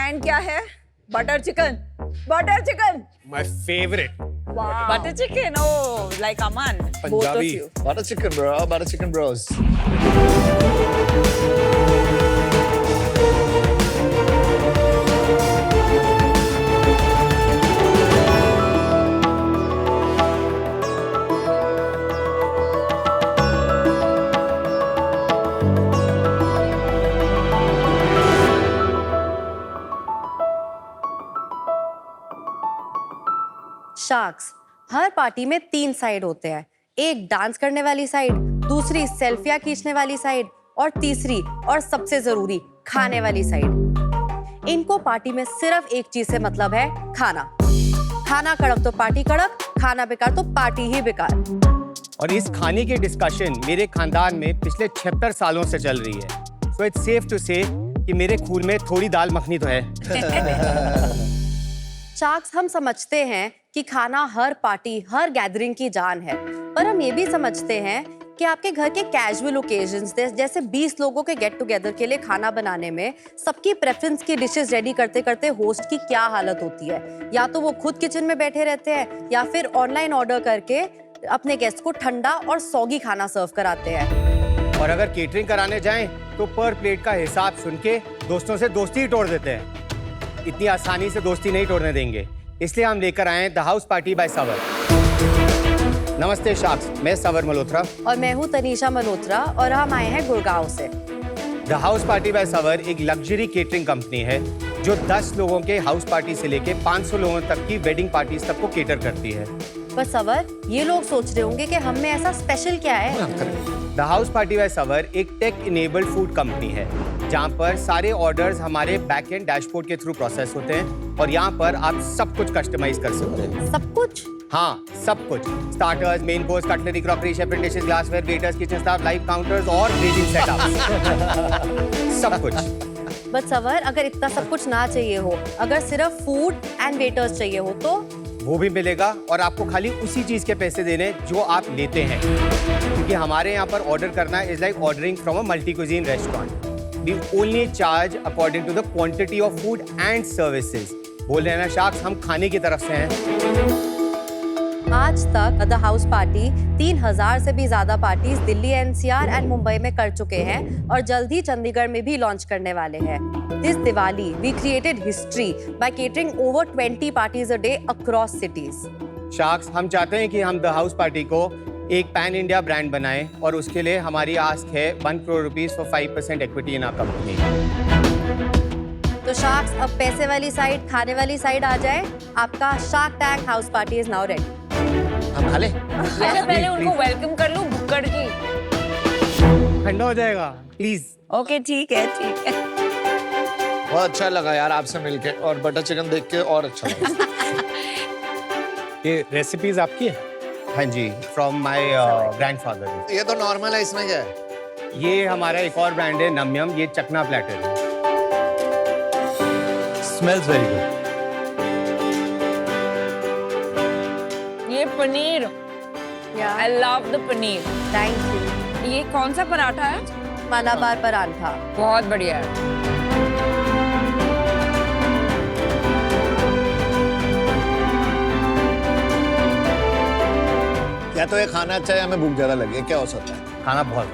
And क्या है? Butter chicken. Butter chicken my favourite. Butter chicken, oh like Aman, both of Punjabi. you. Butter chicken, bro. Butter chicken bros. Sharks, हर party में 3 side होते हैं। एक dance करने वाली साइड, दूसरी सेल्फियां खींचने वाली साइड और तीसरी और सबसे जरूरी खाने वाली साइड। इनको पार्टी में सिर्फ एक चीज से मतलब है, खाना। खाना कड़क तो पार्टी कड़क, खाना बेकार तो पार्टी ही बेकार। और इस खाने की डिस्कशन मेरे खानदान में पिछले 76 सालों से चल रही है। सो इट्स सेफ टू से कि मेरे खून में थोड़ी दाल मखनी तो है। शार्क्स, हम समझते हैं कि खाना हर पार्टी, हर गैदरिंग की जान है, पर हम ये भी समझते हैं कि आपके घर के कैजुअल ओकेजन्स जैसे 20 लोगों के गेट टुगेदर के लिए खाना बनाने में सबकी प्रेफरेंस की डिशेस रेडी करते करते होस्ट की क्या हालत होती है। या तो वो खुद किचन में बैठे रहते हैं या फिर ऑनलाइन ऑर्डर करके अपने गेस्ट को ठंडा और सौगी खाना सर्व कराते हैं। और अगर केटरिंग कराने जाएं तो पर प्लेट का हिसाब सुन के दोस्तों से दोस्ती ही तोड़ देते हैं। इतनी आसानी से दोस्ती नहीं तोड़ने देंगे, इसलिए हम लेकर आए द हाउस पार्टी बाय सवर। नमस्ते शार्क्स, मैं सवर मल्होत्रा और मैं हूँ तनीषा मल्होत्रा और हम आए हैं गुड़गांव से। द हाउस पार्टी बाय सवर एक लग्जरी केटरिंग कंपनी है जो 10 लोगों के हाउस पार्टी से लेके 500 लोगों तक की वेडिंग पार्टीज तक को केटर करती है। पर सवर, ये लोग सोच रहे होंगे कि हम में ऐसा स्पेशल क्या है? द हाउस पार्टी बाय सवर एक टेक इनेबल्ड फूड कंपनी है जहाँ पर सारे ऑर्डर्स हमारे बैक एंड डैशबोर्ड के थ्रू प्रोसेस होते हैं और यहाँ पर आप सब कुछ कस्टमाइज कर सकते हैं। सब कुछ? हाँ, सब कुछ। Starters, main course, cutlery, crockery, chef and dishes, glassware, waiters, kitchen staff, live counters और ग्रेजिंग सेटअप्स। सब कुछ। बट सवर, अगर इतना सब कुछ ना चाहिए हो, अगर सिर्फ फूड एंड वेटर्स चाहिए हो तो? वो भी मिलेगा और आपको खाली उसी चीज के पैसे देने जो आप लेते हैं, क्योंकि हमारे यहाँ पर ऑर्डर करना is like ordering from a multi cuisine restaurant. We only charge according to the quantity of food and services. बोल रहे हैं ना शार्क्स, हम खाने की तरफ से हैं। आज तक द हाउस पार्टी 3000 से भी ज्यादा parties Delhi, NCR and Mumbai में कर चुके हैं और जल्द ही चंडीगढ़ में भी लॉन्च करने वाले हैं। This Diwali we created history by catering over 20 parties a day across cities. Sharks, हम चाहते हैं कि हम द हाउस पार्टी को एक पैन इंडिया ब्रांड बनाएं और उसके लिए हमारी आस्क है 1 crore rupees for 5% equity in our company. तो शार्क्स, अब पैसे वाली साइड, खाने वाली साइड आ जाए। आपका shark tank house party is now ready. हम खा ले। अच्छा, पहले उनको वेलकम कर लूं भुक्कड़ की। ठंडा हो जाएगा प्लीज। ओके, ठीक है, ठीक है। बहुत अच्छा लगा यार आपसे मिलके और बटर चिकन देख के और अच्छा लगा। ये रेसिपीज आपकी है? हाँ जी, फ्रॉम माय ग्रैंडफादर। ये तो नॉर्मल है, इसमें क्या है? ये हमारा एक और ब्रांड है नमयम, ये चकना प्लेटर है। Smells very good. ये paneer, I love the paneer. Thank you. ये कौन सा पराठा है? मलाबार परांठा। बहुत बढ़िया है। या तो ये खाना अच्छा है या हमें भूख ज्यादा लगी है, क्या हो सकता है? खाना बहुत।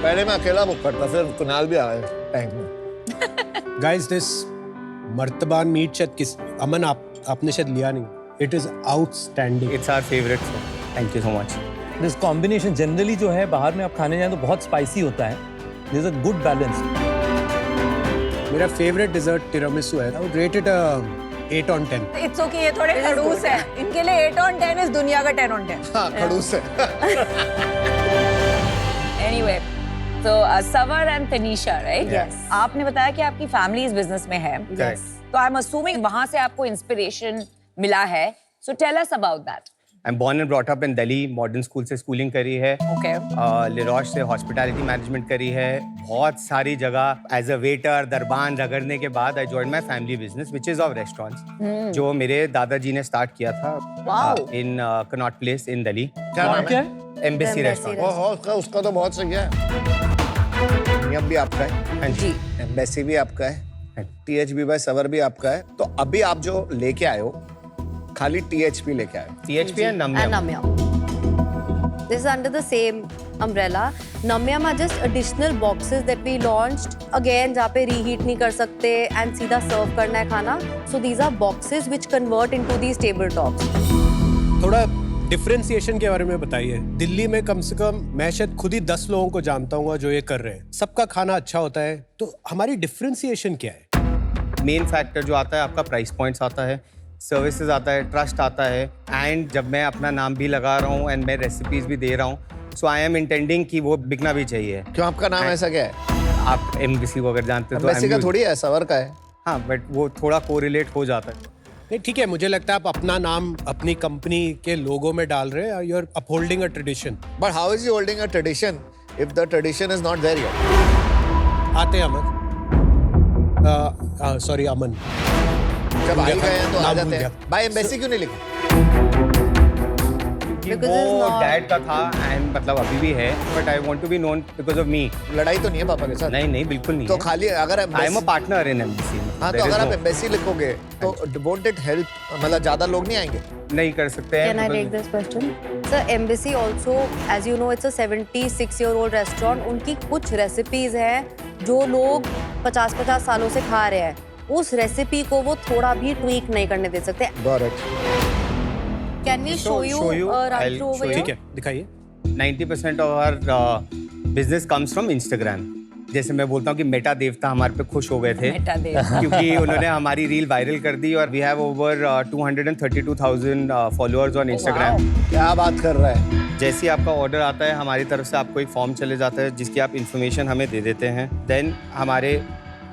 पहले मैं अकेला बुक करता, फिर कुणाल भी आया टैंक में। Guys, this मर्तबान मीट शायद किस अमन आपने शायद लिया नहीं। It is outstanding. It's our favourite, thank you so much. This combination generally जो है बाहर में आप खाने जाएं तो बहुत स्पाइसी होता है। This is a good balance. मेरा फेवरेट डिजर्ट तिरामिसू है। I would rate it a 8 on 10. It's okay, ये थोड़े खड़ूस है। इनके लिए 8 on 10 इस दुनिया का 10 on 10। हाँ, खड़ूस है। Anyway, so सवर एंड तनीषा, राइट? Yes. आपने बताया कि आपकी फैमिली इस बिजनेस में है। Yes. तो आई एम असूमिंग वहां से आपको इंस्पिरेशन मिला है। So tell us about that. I am born and brought up in Delhi, modern school से स्कूलिंग करी है। Okay. लिरोश से हॉस्पिटैलिटी मैनेजमेंट करी है। बहुत सारी जगह एज अ वेटर दरबान रगड़ने के बाद I joined my family business which is of restaurants, जो मेरे दादाजी ने स्टार्ट किया था इन कनॉट प्लेस इन दिल्ली। क्या नाम है? Embassy restaurant. उसका तो बहुत सही है। प्रीमियम भी आपका है, हाँ जी। एम्बेसी भी आपका है, THB बाय सवर भी आपका है। तो अभी आप जो लेके आए हो खाली THP लेके आए हो। THP and And Namyam. Namyam. This is under the same umbrella. Namyam are just additional boxes that we launched. Again, जहाँ पे reheat नहीं कर सकते and सीधा serve करना है खाना. So these are boxes which convert into these tabletops. थोड़ा डिफरेंशिएशन के बारे में बताइए। दिल्ली में कम से कम मैं शायद खुद ही 10 लोगों को जानता हूँ जो ये कर रहे हैं। सबका खाना अच्छा होता है, तो हमारी डिफरेंशिएशन क्या है? मेन फैक्टर जो आता है आपका प्राइस पॉइंट्स आता है, सर्विसेज आता है, ट्रस्ट आता है, एंड जब मैं अपना नाम भी लगा रहा हूँ एंड मैं रेसिपीज भी दे रहा हूँ, सो आई एम इंटेंडिंग कि वो बिकना भी चाहिए। क्यों आपका नाम ऐसा क्या है? आप एमबीसी को अगर जानते हो तो एम्बेसी का MBC थोड़ी है, सवर का है। हाँ, बट वो थोड़ा कोरिलेट हो जाता है। नहीं ठीक है, मुझे लगता है आप अपना नाम अपनी कंपनी के लोगो में डाल रहे हैं। You are upholding a tradition. But how is he holding a tradition if the tradition is not there yet? आते हैं अमन, सॉरी अमन। जब आ ही भूल गए हैं तो आ नाम जाते भूल हैं। गया। भाई एम्बेसी क्यों नहीं लिखा? कि Because वो it's not- डैड का था एंड मतलब अभी भी है, but I want to be known because of me. लड़ाई तो नहीं है पापा के साथ? नहीं नहीं, बिल्कुल नहीं तो है। खाली अगर I am a partner in MBC. हाँ, तो अगर आप एम्बेसी लिखोगे तो वोंट इट हेल्प? मतलब ज्यादा लोग नहीं आएंगे? नहीं कर सकते हैं। Can I take this question? Sir, Embassy also, as you know, it's a 76-year-old restaurant. उनकी कुछ रेसिपीज हैं जो लोग 50-50 सालों से खा रहे हैं। उस रेसिपी को वो थोड़ा भी ट्वीक नहीं करने दे सकते। Got it. Can we show you show you. a run I'll through over show you. here? ठीक है, दिखाइए। 90% of our business comes from Instagram. जैसे मैं बोलता हूँ कि मेटा देवता हमारे पे खुश हो गए थे मेटा देवता। क्योंकि उन्होंने हमारी रील वायरल कर दी और we have over 232,000 followers on Instagram. क्या बात कर रहा है? जैसे ही आपका ऑर्डर आता है हमारी तरफ से आपको एक फॉर्म चले जाता है जिसकी आप इन्फॉर्मेशन हमें दे देते हैं। देन हमारे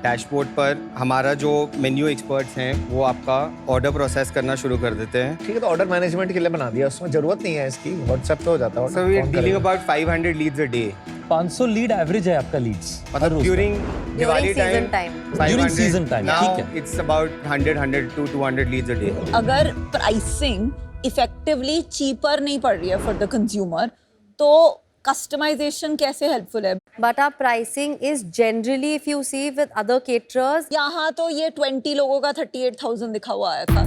डैशबोर्ड पर हमारा जो मेन्यू एक्सपर्ट्स हैं वो आपका ऑर्डर प्रोसेस करना शुरू कर देते हैं। ठीक है, तो ऑर्डर मैनेजमेंट के लिए बना दिया, उसमें जरूरत नहीं है इसकी। व्हाट्सएप पे हो जाता है। So we are dealing about 500 leads a day. 500 lead average है आपका लीड्स मतलब during Diwali season time time. During season time, now ठीक है। It's about 100 to 200 leads a day. अगर प्राइसिंग इफेक्टिवली चीपर नहीं पड़ रही है फॉर द कंज्यूमर, तो कस्टमाइजेशन कैसे हेल्पफुल है? But our pricing is generally, if you see with other caterers, यहाँ तो ये 20 लोगों का 38,000 लिखा हुआ आया था,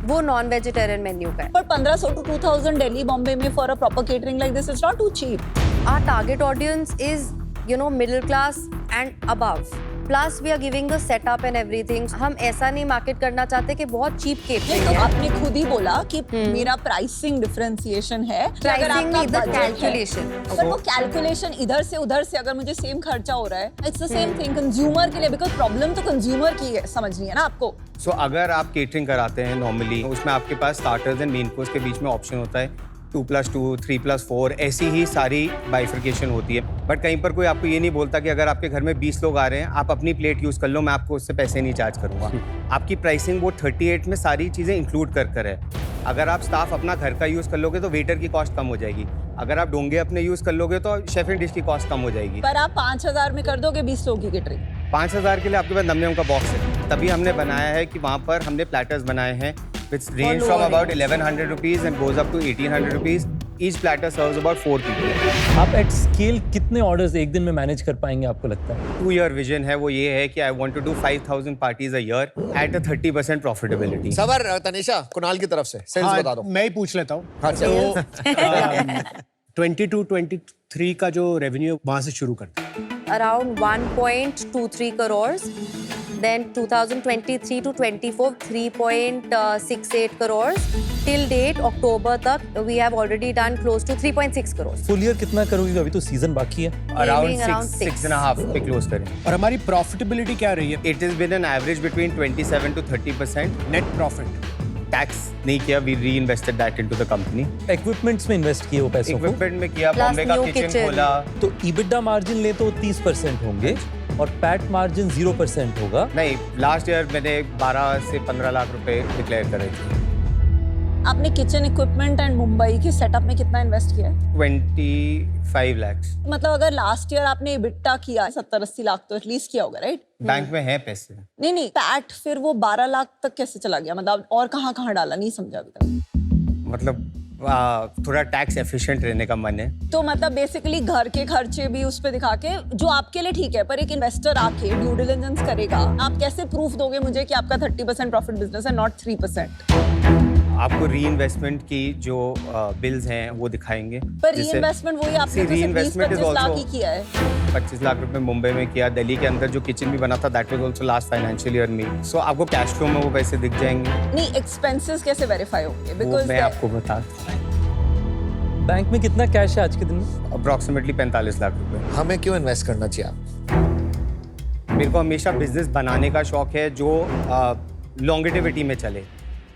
वो नॉन वेजिटेरियन मेन्यू का है। पर 1500 to 2000 दिल्ली बॉम्बे में for a proper catering like this is not too cheap. Our target audience is, you know, middle class and above. Plus we are giving the setup and everything. हम ऐसा नहीं market करना चाहते कि बहुत चीप केटरिंग तो है। आपने खुद ही बोला कि मेरा प्राइसिंग डिफरेंशिएशन है कि अगर Pricing आपका नहीं, the budget है, calculation. पर वो कैलकुलेशन इधर से उधर से अगर मुझे सेम खर्चा हो रहा है, it's the same thing consumer के लिए, बिकॉज प्रॉब्लम तो कंज्यूमर की है, समझनी है ना आपको। सो अगर आप केटरिंग कराते हैं नॉर्मली, उसमें आपके पास स्टार्टर्स एंड मेन कोर्स के बीच में ऑप्शन होता है 2+2, 3+4, ऐसी ही सारी बाइफर्केशन होती है। बट कहीं पर कोई आपको ये नहीं बोलता कि अगर आपके घर में 20 लोग आ रहे हैं, आप अपनी प्लेट यूज़ कर लो, मैं आपको उससे पैसे नहीं चार्ज करूँगा। आपकी प्राइसिंग वो 38 में सारी चीज़ें इंक्लूड कर है। अगर आप स्टाफ अपना घर का यूज़ कर लोगे तो वेटर की कॉस्ट कम हो जाएगी। अगर आप डोंगे अपने यूज़ कर लोगे तो शेफ एंड डिश की कॉस्ट कम हो जाएगी। पर आप 5000 में कर दोगे 20 लोगों की केटरिंग? 5000 के लिए आपके पास नमयम का बॉक्स है, तभी हमने बनाया है कि वहाँ पर हमने प्लेटर्स बनाए हैं which range from about 1100 rupees and goes up to 1800 rupees. Each platter serves about 4 people. आप एट स्केल कितने ऑर्डर्स एक दिन में मैनेज कर पाएंगे आपको लगता है? 2-year vision है, वो ये है कि I want to do 5,000 parties a year at a 30% profitability. सवर, तनीशा, कुणाल की तरफ से सेल्स बता दो। मैं ही पूछ लेता हूँ। हाँ, तो 22-23 का जो रेवेन्यू वहाँ से शुरू करते हैं। Around 1.23 crores. Then 2023 to 24, 3.68 crores. Till date, October तक, we have already done close to 3.6 crores. Full year कितना करोगे? अभी तो सीजन बाकी है। Around around 6.5 पे क्लोज करें। और हमारी प्रॉफिटेबिलिटी क्या रही है? It has been an average between 27 to 30%. Net profit. Tax नहीं किया, we reinvested that into the company. Equipments में इन्वेस्ट किए वो पैसों को, Equipment में किया, Plus बॉम्बे का new किचन kitchen. खोला। तो EBITDA मार्जिन ले तो 30% होंगे और पैट मार्जिन 0% होगा। नहीं, लास्ट ईयर मैंने 12 से 15 लाख रुपए डिक्लेयर करे थे। आपने किचन इक्विपमेंट एंड मुंबई के सेटअप में कितना इन्वेस्ट किया है? 25 lakhs। मतलब अगर लास्ट ईयर आपने EBITDA किया 70-80 लाख तो एटलीस्ट किया होगा, राइट? बैंक में है पैसे। नहीं, पैट फिर वो 12 लाख तक कैसे चला गया? मतलब और कहाँ डाला, नहीं समझा अभी तक। मतलब थोड़ा टैक्स एफिशिएंट रहने का मन है। तो मतलब बेसिकली घर के खर्चे भी उस पे दिखा के, जो आपके लिए ठीक है, पर एक इन्वेस्टर आके ड्यू डिलिजेंस करेगा, आप कैसे प्रूफ दोगे मुझे कि आपका 30% प्रॉफिट बिजनेस है, नॉट 3%? आपको री इन्वेस्टमेंट की जो बिल्स हैं वो दिखाएंगे। पर री इन्वेस्टमेंट वही आपने तो सिर्फ 20-25 लाख ही किया है। 25 लाख रुपए मुंबई में किया, दिल्ली के अंदर जो किचन भी बना था that was also last financial year में। सो आपको कैश फ्लो में वो पैसे दिख जाएंगे। नहीं, एक्सपेंसेस कैसे वेरीफाई होंगे? वो बिकॉज़ मैं आपको बता बैंक में कितना कैश है आज के दिन में? अप्रॉक्सीमेटली 45 लाख रुपए। हमें क्यों इन्वेस्ट करना चाहिए आप? मेरे को हमेशा बिजनेस बनाने का शौक है जो लॉन्गेटिविटी में चले,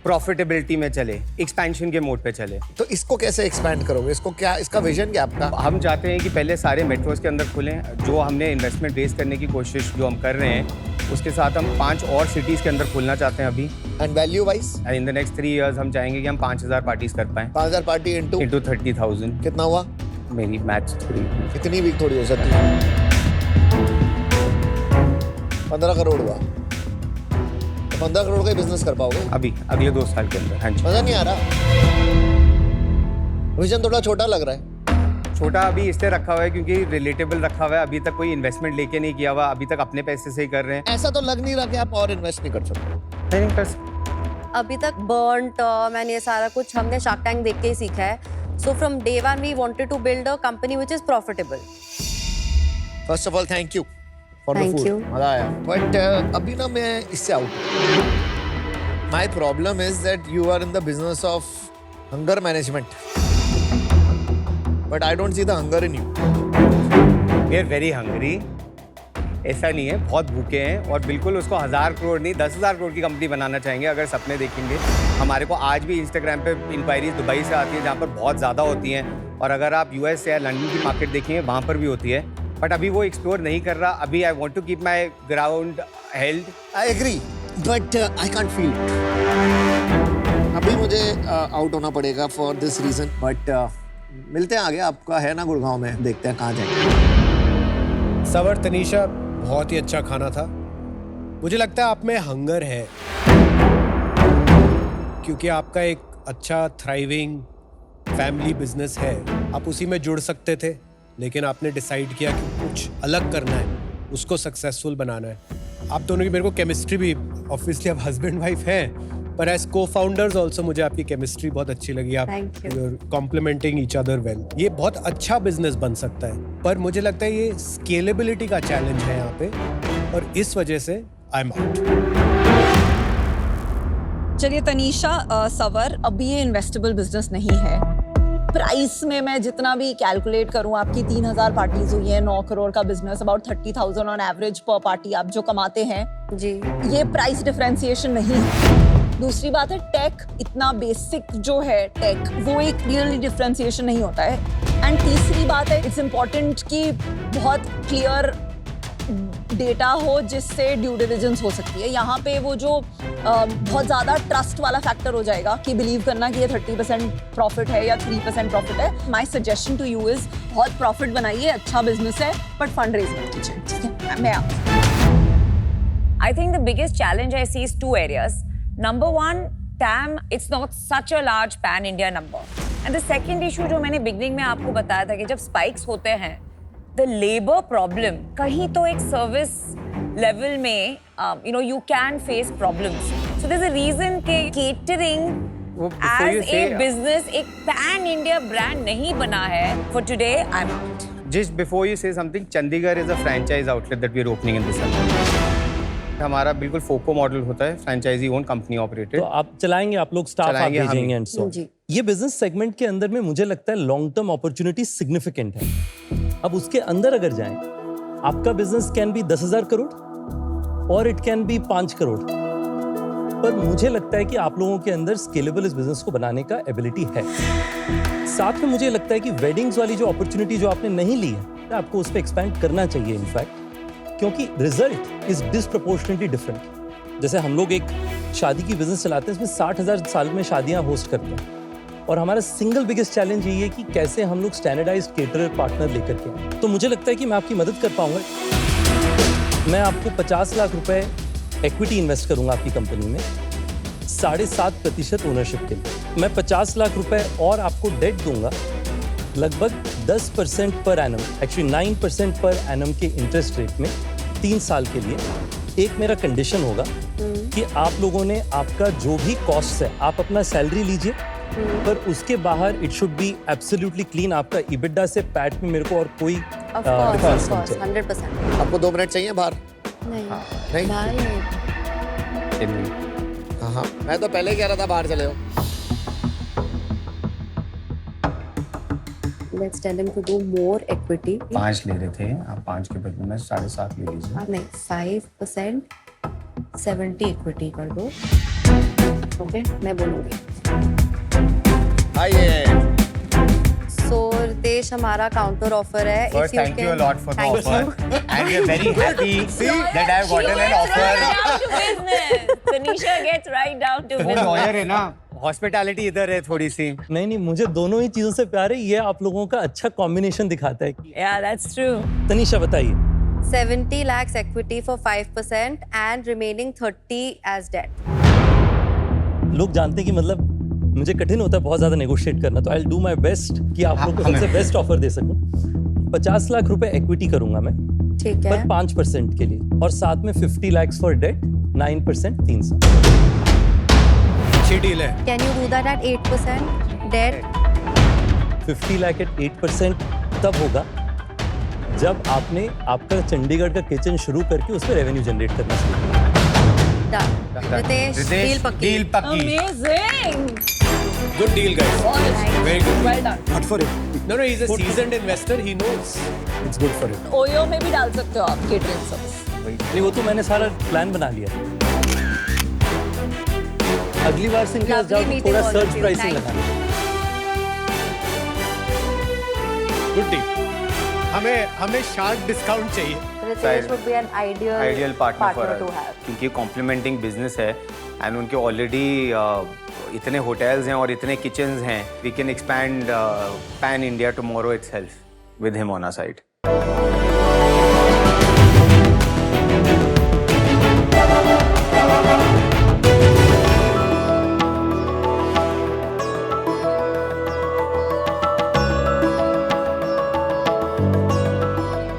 प्रॉफिटेबिलिटी में चले, एक्सपेंशन के मोड पे चले। तो इसको कैसे एक्सपैंड करोगे? इसको क्या, इसका विजन क्या आपका? हम चाहते हैं कि पहले सारे मेट्रोज के अंदर खुलें। जो हमने इन्वेस्टमेंट बेस करने की कोशिश जो हम कर रहे हैं, उसके साथ हम 5 और सिटीज के अंदर खुलना चाहते हैं अभी। And value wise in the next 3 years हम चाहेंगे कि हम 5000 पार्टीज कर पाएं। 5000 पार्टी इनटू इंटू 30,000। कितना हुआ? मेरी मैथ्स थोड़ी इतनी वीक थोड़ी हो सकती है। 15 करोड़ हुआ। 15 करोड़ का ही बिजनेस कर पाओगे अभी अगले 2 साल के अंदर। हाँ जी। मजा नहीं आ रहा? विजन थोड़ा छोटा लग रहा है। छोटा अभी इसलिए रखा हुआ है क्योंकि रिलेटेबल रखा हुआ है। अभी तक कोई इन्वेस्टमेंट लेके नहीं किया हुआ, अभी तक अपने पैसे से ही कर रहे हैं। ऐसा तो लग नहीं रहा कि आप और इन्वेस्ट नहीं कर सकते। नहीं कर सकते। अभी तक बर्न टर्म एंड ये सारा कुछ हमने शार्क टैंक देख के ही सीखा है। So from day one we wanted to build a company which is profitable. First of all thank you for the Thank food. you. मजा आया। बट अभी ना मैं इससे out. My problem is that you are in the business of hunger management, but I don't see the hunger in you. We are very hungry. ऐसा नहीं है, बहुत भूखे हैं और बिल्कुल उसको 1000 करोड़ नहीं 10,000 करोड़ की कंपनी बनाना चाहेंगे अगर सपने देखेंगे। हमारे को आज भी इंस्टाग्राम पे इंक्वायरीज दुबई से आती है जहाँ पर बहुत ज़्यादा होती हैं, और अगर आप यूएस या लंदन की मार्केट देखेंगे वहाँ पर भी होती है, बट अभी वो एक्सप्लोर नहीं कर रहा। अभी I want to keep my ground held. I agree but I can't feel it. अभी मुझे आउट होना पड़ेगा फॉर दिस रीजन, बट मिलते हैं आगे। आपका है ना गुड़गांव में, देखते हैं कहाँ जाएंगे। सवर, तनीषा, बहुत ही अच्छा खाना था। मुझे लगता है आप में हंगर है क्योंकि आपका एक अच्छा थ्राइविंग फैमिली बिजनेस है। आप उसी में जुड़ सकते थे, लेकिन आपने डिसाइड किया कि कुछ अलग करना है, उसको सक्सेसफुल बनाना है। आप दोनों की मेरे को केमिस्ट्री भी, ऑब्वियसली आप हस्बैंड वाइफ हैं, पर एज को फाउंडर्स ऑल्सो मुझे आपकी केमिस्ट्री बहुत अच्छी लगी। आप Thank you. Complementing each other well. ये बहुत अच्छा बिजनेस बन सकता है, पर मुझे लगता है ये स्केलेबिलिटी का चैलेंज है यहाँ पे, और इस वजह से आई एम आउट। चलिए तनीषा, सवर, अभी ये इन्वेस्टेबल बिजनेस नहीं है। प्राइस में मैं जितना भी कैलकुलेट करूं, आपकी 3000 पार्टीज हुई है, 9 करोड़ का बिजनेस, अबाउट 30,000 ऑन एवरेज पर पार्टी आप जो कमाते हैं, जी ये प्राइस डिफरेंशिएशन नहीं है। दूसरी बात है, टेक इतना बेसिक जो है टेक, वो एक रियली डिफरेंशिएशन नहीं होता है। एंड तीसरी बात है, इट्स इम्पॉर्टेंट कि बहुत क्लियर डेटा हो जिससे ड्यू डिलिजेंस हो सकती है। यहाँ पे वो जो बहुत ज़्यादा ट्रस्ट वाला फैक्टर हो जाएगा कि बिलीव करना कि ये 30% प्रॉफिट है या 3% प्रॉफिट है। My suggestion to you is, बहुत प्रॉफिट बनाइए, अच्छा बिजनेस है, बट फंड रेज मत कीजिए, ठीक है? मैं I think the biggest challenge I see is 2 areas. Number one, TAM, it's not such a large pan-India number. And the second issue जो मैंने beginning में आपको बताया था कि जब spikes होते हैं, the labor problem, कहीं तो एक service level में, you can face problems. So there's a reason कि catering as a business एक pan-India brand नहीं बना है. For today, I'm out. Just before you say something, Chandigarh is a franchise outlet that we are opening in this summer. हमारा बिल्कुल फोको model होता है, franchise own company operated. तो आप चलाएंगे, आप लोग स्टाफ आप चलाएंगे हम। भेजेंगे एंड सो। जी। ये बिजनेस सेगमेंट के अंदर में मुझे लगता है लॉन्ग टर्म अपॉर्चुनिटी सिग्निफिकेंट है। अब उसके अंदर अगर जाएं, आपका बिजनेस कैन बी 10,000 करोड़ और इट कैन बी 5 करोड़, पर मुझे लगता है कि आप लोगों के अंदर स्केलेबल इस बिजनेस को बनाने का एबिलिटी है। साथ में मुझे लगता है कि वेडिंग्स वाली जो अपॉर्चुनिटी जो आपने नहीं ली है, आपको उस पर एक्सपैंड करना चाहिए इनफैक्ट, क्योंकि रिजल्ट इज डिस्प्रपोर्शनेटली डिफरेंट। जैसे हम लोग एक शादी की बिजनेस चलाते हैं, इसमें 60,000 साल में शादियां होस्ट करते हैं, और हमारा सिंगल बिगेस्ट चैलेंज यही है कि कैसे हम लोग स्टैंडर्डाइज्ड केटरर पार्टनर लेकर के आए। तो मुझे लगता है कि मैं आपकी मदद कर पाऊंगा। मैं आपको 50 लाख रुपए इक्विटी इन्वेस्ट करूंगा आपकी कंपनी में, 7.5% ओनरशिप के लिए। मैं 50 लाख रुपए और आपको डेट दूंगा, लगभग 10% per annum, actually 9% per annum के इंटरेस्ट रेट में 3 साल के लिए। एक मेरा कंडीशन होगा कि आप लोगों ने आपका जो भी कॉस्ट है, आप अपना सैलरी लीजिए, पर उसके बाहर it should be absolutely clean. आपका इबिडा से पैट में मेरे को और कोई Of course, difference नहीं 100%। आपको 2 मिनट चाहिए बाहर? नहीं, नहीं? बाहर ही नहीं। हाँ, मैं तो पहले ही कह रहा था बाहर चले हो। Let's tell him to do more equity। 5 ले रहे थे आप, 5 के बदले में 7.5 ले लीजिए। नहीं, 5% 70 इक्विटी कर दो। ओके, मैं बोलूंगी। आइए। सो रितेश, हमारा काउंटर ऑफर है। First, thank you a lot for the Thank offer, you। and we are very happy that I have gotten an offer. Down to business. Tanisha gets right down to वो business. Lawyer है ना, hospitality इधर है थोड़ी सी। नहीं, मुझे दोनों ही चीजों से प्यार है। ये आप लोगों का अच्छा कॉम्बिनेशन दिखाता है। Yeah, that's true. तनीषा बताइए। 70 lakhs equity for 5% and remaining 30 as debt। लोग जानते हैं कि मतलब मुझे कठिन होता है बहुत ज्यादा नेगोशिएट करना, तो आई डू माई बेस्ट कि आप लोग को सबसे बेस्ट ऑफर दे सकूं। 50 लाख रुपए इक्विटी करूंगा मैं, ठीक है। पर 5% के लिए, और साथ में 50 lakhs फॉर डेट, 9% 3 साल। अच्छी डील है। Can you do that at 8% debt? 50 lakh eight 8% तब होगा जब आपने आपका चंडीगढ़ का किचन शुरू करके उस पर रेवेन्यू जनरेट करना शुरू किया। Done। रितेश, डील पक्की। डील पक्की। Amazing. Good deal, guys. Very good. Well done. Not for him. No, he's a seasoned investor. He knows. It's good for him. OYO में भी डाल सकते हो आप केटरिंग सर्विस। नहीं, वो तो मैंने सारा प्लान बना लिया। अगली बार से इनके पास Lovely जाओ तो meeting थोड़ा all of search you. Pricing Thank लगाना। Good deal. हमें शार्क डिस्काउंट चाहिए। Ritesh would be an ideal partner for to us, have। क्योंकि कॉम्प्लीमेंटिंग बिजनेस है एंड उनके ऑलरेडी इतने होटल्स हैं और इतने किचन्स हैं। We can expand pan India tomorrow itself with him on our side.